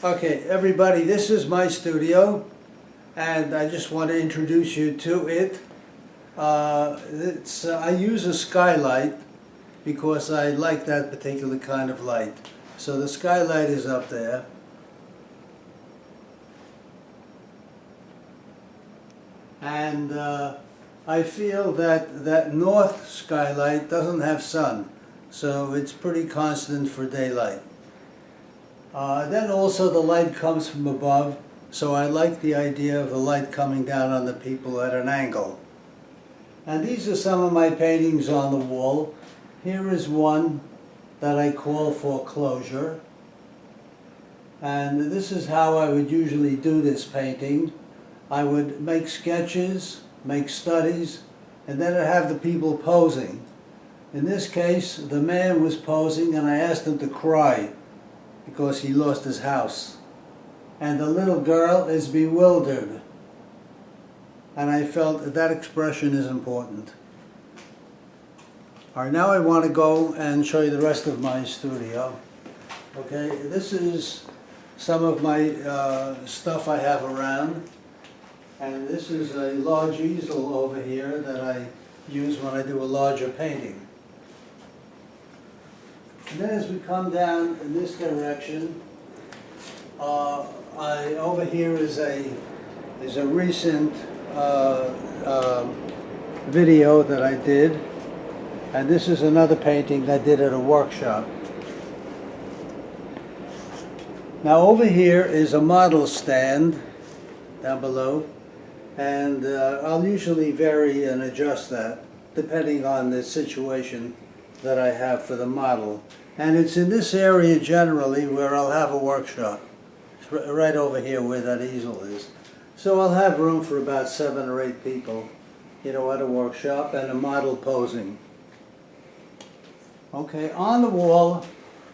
Okay, everybody, this is my studio, and I just want to introduce you to it. I use a skylight because I like that particular kind of light. So the skylight is up there. And I feel that that north skylight doesn't have sun, so it's pretty constant for daylight. Then also the light comes from above, so I like the idea of the light coming down on the people at an angle. And these are some of my paintings on the wall. Here is one that I call Foreclosure. And this is how I would usually do this painting. I would make sketches, make studies, and then I'd have the people posing. In this case, the man was posing and I asked him to cry because he lost his house. And the little girl is bewildered. And I felt that that expression is important. All right, now I want to go and show you the rest of my studio. Okay, this is some of my stuff I have around. And this is a large easel over here that I use when I do a larger painting. And then as we come down in this direction, over here is a recent video that I did, and this is another painting I did at a workshop. Now over here is a model stand down below, and I'll usually vary and adjust that depending on the situation that I have for the model. And it's in this area generally where I'll have a workshop. It's right over here where that easel is. So I'll have room for about 7 or 8 people, at a workshop and a model posing. Okay, on the wall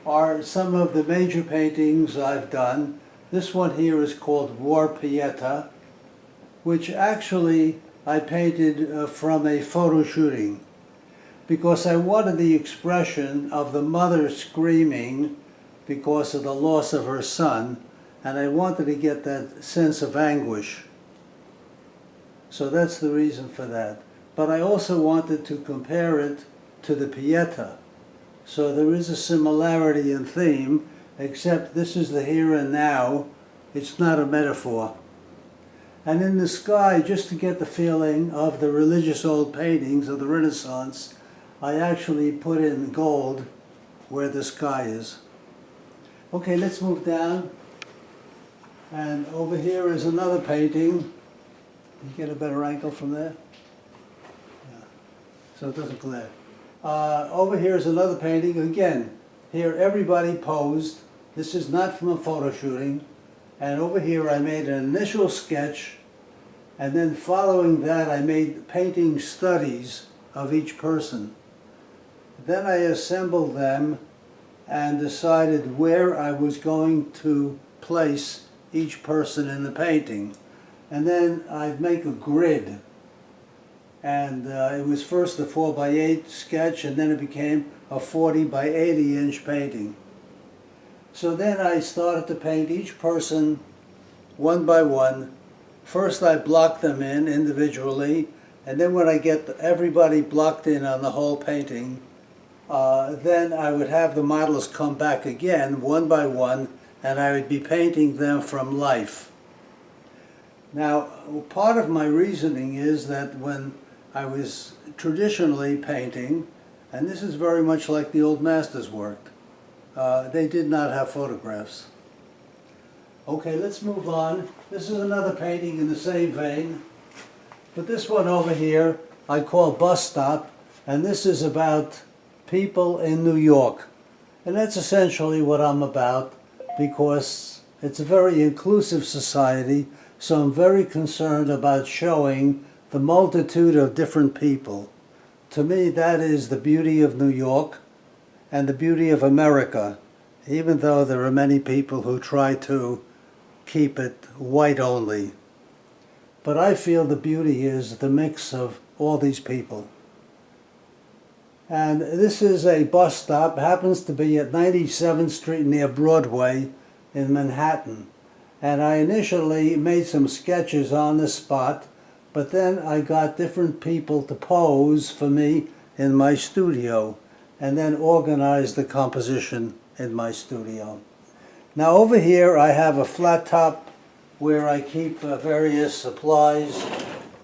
are some of the major paintings I've done. This one here is called War Pieta, which actually I painted from a photo shooting, because I wanted the expression of the mother screaming because of the loss of her son, and I wanted to get that sense of anguish. So that's the reason for that. But I also wanted to compare it to the Pieta. So there is a similarity in theme, except this is the here and now. It's not a metaphor. And in the sky, just to get the feeling of the religious old paintings of the Renaissance, I actually put in gold where the sky is. Okay, let's move down. And over here is another painting. You get a better angle from there? Yeah. So it doesn't glare. Over here is another painting. Again, here everybody posed. This is not from a photo shooting. And over here I made an initial sketch, and then following that I made painting studies of each person. Then I assembled them and decided where I was going to place each person in the painting. And then I'd make a grid. And it was first a 4x8 sketch, and then it became a 40 by 80 inch painting. So then I started to paint each person one by one. First I blocked them in individually, and then when I get everybody blocked in on the whole painting, then I would have the models come back again one by one, and I would be painting them from life. Now, part of my reasoning is that when I was traditionally painting, and this is very much like the old masters worked, they did not have photographs. Okay, let's move on. This is another painting in the same vein, but this one over here I call Bus Stop, and this is about people in New York. And that's essentially what I'm about, because it's a very inclusive society, so I'm very concerned about showing the multitude of different people. To me, that is the beauty of New York and the beauty of America, even though there are many people who try to keep it white only. But I feel the beauty is the mix of all these people. And this is a bus stop, happens to be at 97th Street near Broadway, in Manhattan. And I initially made some sketches on the spot, but then I got different people to pose for me in my studio, and then organized the composition in my studio. Now over here I have a flat top where I keep various supplies,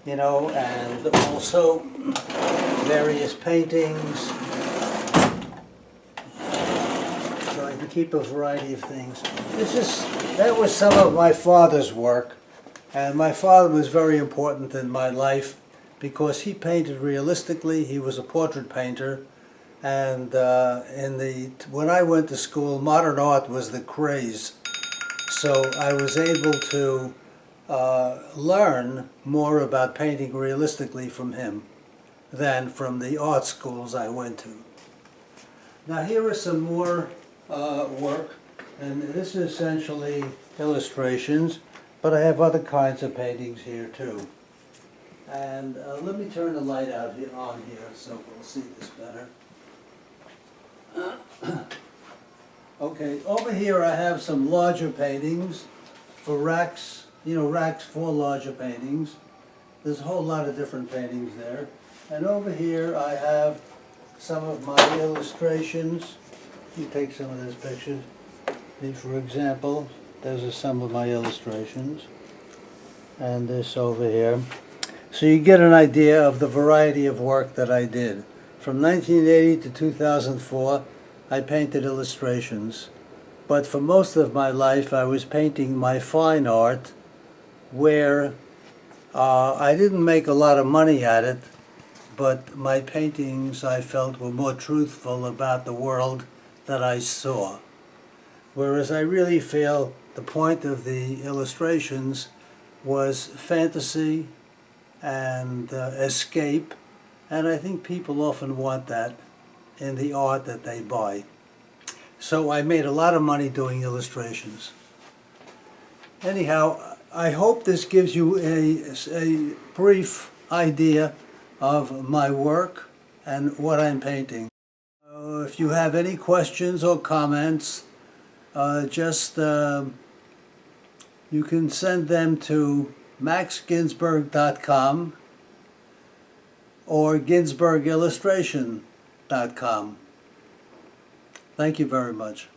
and also various paintings. So I can keep a variety of things. That was some of my father's work, and my father was very important in my life because he painted realistically. He was a portrait painter, and when I went to school, modern art was the craze. So I was able to learn more about painting realistically from him than from the art schools I went to. Now here is some more work, and this is essentially illustrations, but I have other kinds of paintings here too. And let me turn the light on here so we'll see this better. Okay, over here I have some larger paintings for racks, racks for larger paintings. There's a whole lot of different paintings there. And over here I have some of my illustrations. You take some of those pictures. For example, those are some of my illustrations. And this over here. So you get an idea of the variety of work that I did. From 1980 to 2004, I painted illustrations. But for most of my life, I was painting my fine art, where I didn't make a lot of money at it, but my paintings, I felt, were more truthful about the world that I saw. Whereas I really feel the point of the illustrations was fantasy and escape, and I think people often want that in the art that they buy. So I made a lot of money doing illustrations. Anyhow, I hope this gives you a brief idea of my work and what I'm painting. If you have any questions or comments, you can send them to maxginsburg.com or ginsburgillustration.com. Thank you very much.